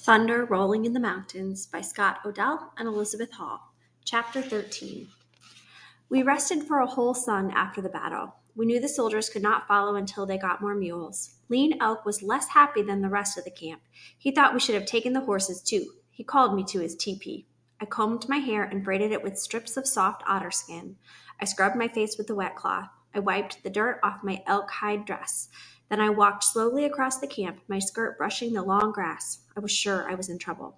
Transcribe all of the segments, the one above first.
Thunder Rolling in the Mountains by Scott Odell and Elizabeth Hall. Chapter 13. We rested for a whole sun after the battle. We knew the soldiers could not follow until they got more mules. Lean Elk was less happy than the rest of the camp. He thought we should have taken the horses too. He called me to his teepee. I combed my hair and braided it with strips of soft otter skin. I scrubbed my face with the wet cloth. I wiped the dirt off my elk hide dress. Then I walked slowly across the camp, my skirt brushing the long grass. I was sure I was in trouble.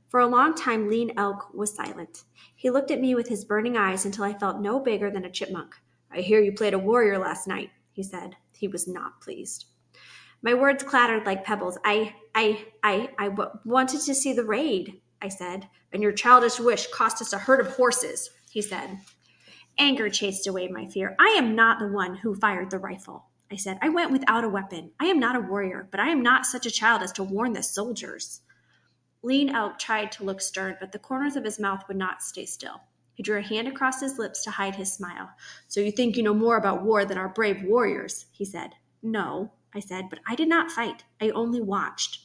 For a long time, Lean Elk was silent. He looked at me with his burning eyes until I felt no bigger than a chipmunk. "I hear you played a warrior last night," he said. He was not pleased. My words clattered like pebbles. Wanted to see the raid, I said. "And your childish wish cost us a herd of horses," he said. Anger chased away my fear. "I am not the one who fired the rifle," I said. "I went without a weapon. I am not a warrior, but I am not such a child as to warn the soldiers." Lean Elk tried to look stern, but the corners of his mouth would not stay still. He drew a hand across his lips to hide his smile. "So you think you know more about war than our brave warriors," he said. "No," I said, "but I did not fight. I only watched."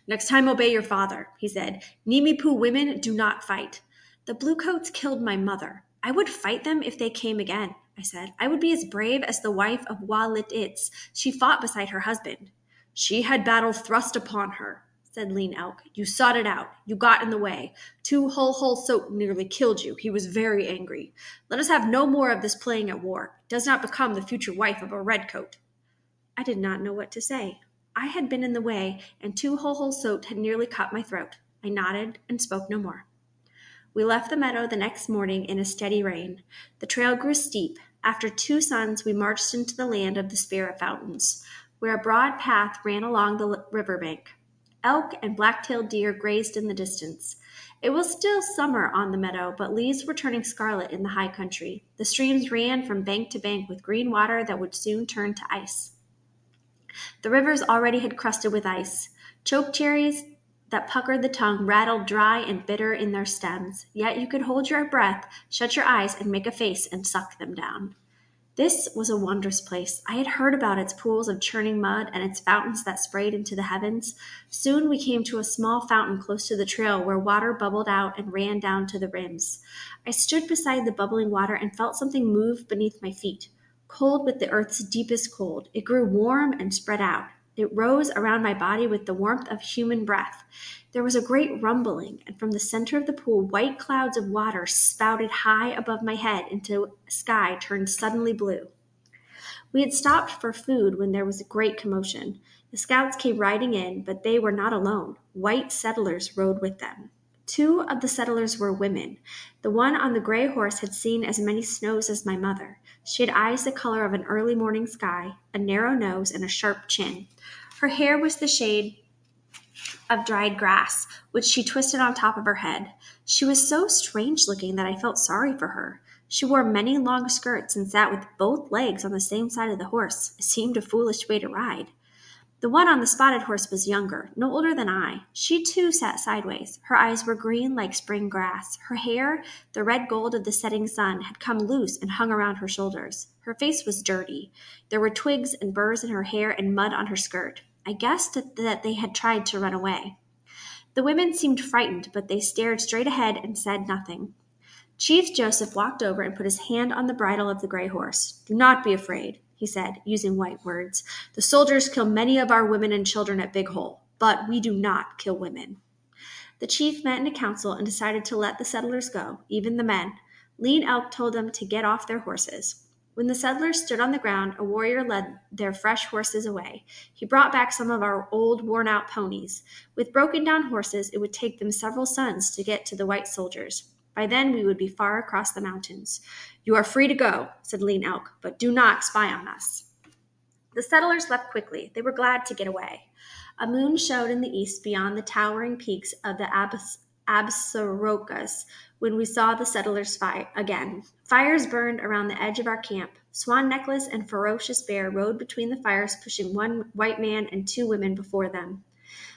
"Next time obey your father," he said. "Nimipu women do not fight. The Bluecoats killed my mother. I would fight them if they came again," I said. "I would be as brave as the wife of Wah-lit-its. She fought beside her husband." "She had battle thrust upon her," said Lean Elk. "You sought it out. You got in the way. Tu-hol-hol-sok nearly killed you. He was very angry. Let us have no more of this playing at war. It does not become the future wife of a redcoat." I did not know what to say. I had been in the way, and Tu-hol-hol-sok had nearly cut my throat. I nodded and spoke no more. We left the meadow the next morning in a steady rain. The trail grew steep. After 2 suns, we marched into the land of the Spirit Fountains, where a broad path ran along the river bank. Elk and black-tailed deer grazed in the distance. It was still summer on the meadow, but leaves were turning scarlet in the high country. The streams ran from bank to bank with green water that would soon turn to ice. The rivers already had crusted with ice. Chokecherries that puckered the tongue rattled dry and bitter in their stems, yet you could hold your breath, shut your eyes, and make a face and suck them down. This was a wondrous place. I had heard about its pools of churning mud and its fountains that sprayed into the heavens. Soon we came to a small fountain close to the trail where water bubbled out and ran down to the rims. I stood beside the bubbling water and felt something move beneath my feet. Cold with the earth's deepest cold, it grew warm and spread out. It rose around my body with the warmth of human breath. There was a great rumbling, and from the center of the pool, white clouds of water spouted high above my head into a sky turned suddenly blue. We had stopped for food when there was a great commotion. The scouts came riding in, but they were not alone. White settlers rode with them. 2 of the settlers were women. The one on the gray horse had seen as many snows as my mother. She had eyes the color of an early morning sky, a narrow nose, and a sharp chin. Her hair was the shade of dried grass, which she twisted on top of her head. She was so strange looking that I felt sorry for her. She wore many long skirts and sat with both legs on the same side of the horse. It seemed a foolish way to ride. The one on the spotted horse was younger, no older than I. She too sat sideways. Her eyes were green like spring grass. Her hair, the red gold of the setting sun, had come loose and hung around her shoulders. Her face was dirty. There were twigs and burrs in her hair and mud on her skirt. I guessed that they had tried to run away. The women seemed frightened, but they stared straight ahead and said nothing. Chief Joseph walked over and put his hand on the bridle of the gray horse. "Do not be afraid," he said, using white words. "The soldiers kill many of our women and children at Big Hole, but we do not kill women." The chief met in a council and decided to let the settlers go, even the men. Lean Elk told them to get off their horses. When the settlers stood on the ground, a warrior led their fresh horses away. He brought back some of our old, worn-out ponies. With broken-down horses, it would take them several suns to get to the white soldiers. By then, we would be far across the mountains. "You are free to go," said Lean Elk, "but do not spy on us." The settlers left quickly. They were glad to get away. A moon showed in the east beyond the towering peaks of the Absarokas when we saw the settlers fight again. Fires burned around the edge of our camp. Swan Necklace and Ferocious Bear rode between the fires, pushing 1 white man and 2 women before them.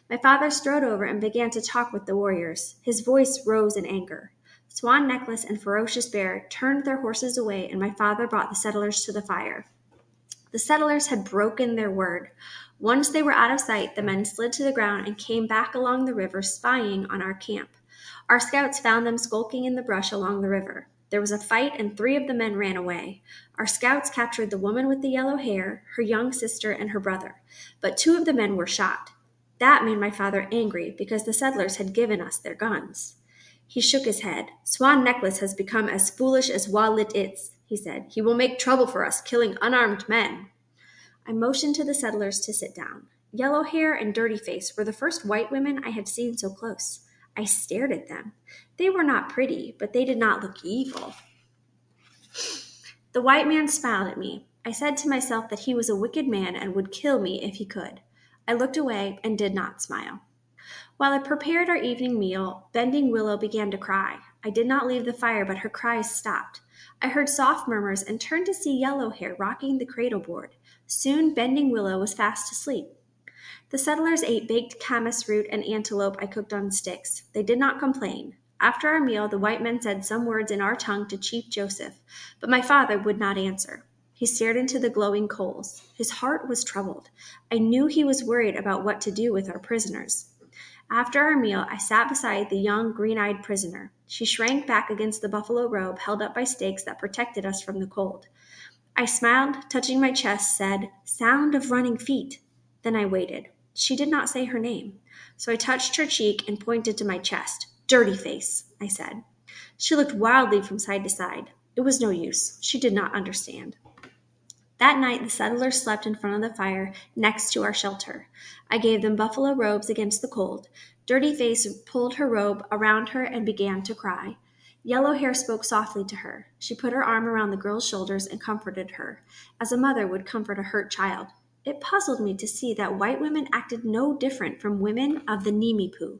My father strode over and began to talk with the warriors. His voice rose in anger. Swan Necklace and Ferocious Bear turned their horses away, and my father brought the settlers to the fire. The settlers had broken their word. Once they were out of sight, the men slid to the ground and came back along the river, spying on our camp. Our scouts found them skulking in the brush along the river. There was a fight, and 3 of the men ran away. Our scouts captured the woman with the yellow hair, her young sister, and her brother, but 2 of the men were shot. That made my father angry because the settlers had given us their guns. He shook his head. Swan Necklace has become as foolish as Walit is, he said. He will make trouble for us, killing unarmed men. I motioned to the settlers to sit down. Yellow Hair and Dirty Face were the first white women I had seen so close. I stared at them. They were not pretty, but they did not look evil. The white man smiled at me. I said to myself that he was a wicked man and would kill me if he could. I looked away and did not smile. While I prepared our evening meal, Bending Willow began to cry. I did not leave the fire, but her cries stopped. I heard soft murmurs and turned to see Yellow Hair rocking the cradle board. Soon Bending Willow was fast asleep. The settlers ate baked camas root and antelope I cooked on sticks. They did not complain. After our meal, the white men said some words in our tongue to Chief Joseph, but my father would not answer. He stared into the glowing coals. His heart was troubled. I knew he was worried about what to do with our prisoners. After our meal, I sat beside the young, green-eyed prisoner. She shrank back against the buffalo robe held up by stakes that protected us from the cold. I smiled, touching my chest, said, "Sound of running feet." Then I waited. She did not say her name, so I touched her cheek and pointed to my chest. "Dirty Face," I said. She looked wildly from side to side. It was no use. She did not understand. That night, the settlers slept in front of the fire next to our shelter. I gave them buffalo robes against the cold. Dirty Face pulled her robe around her and began to cry. Yellow Hair spoke softly to her. She put her arm around the girl's shoulders and comforted her, as a mother would comfort a hurt child. It puzzled me to see that white women acted no different from women of the Nimipu.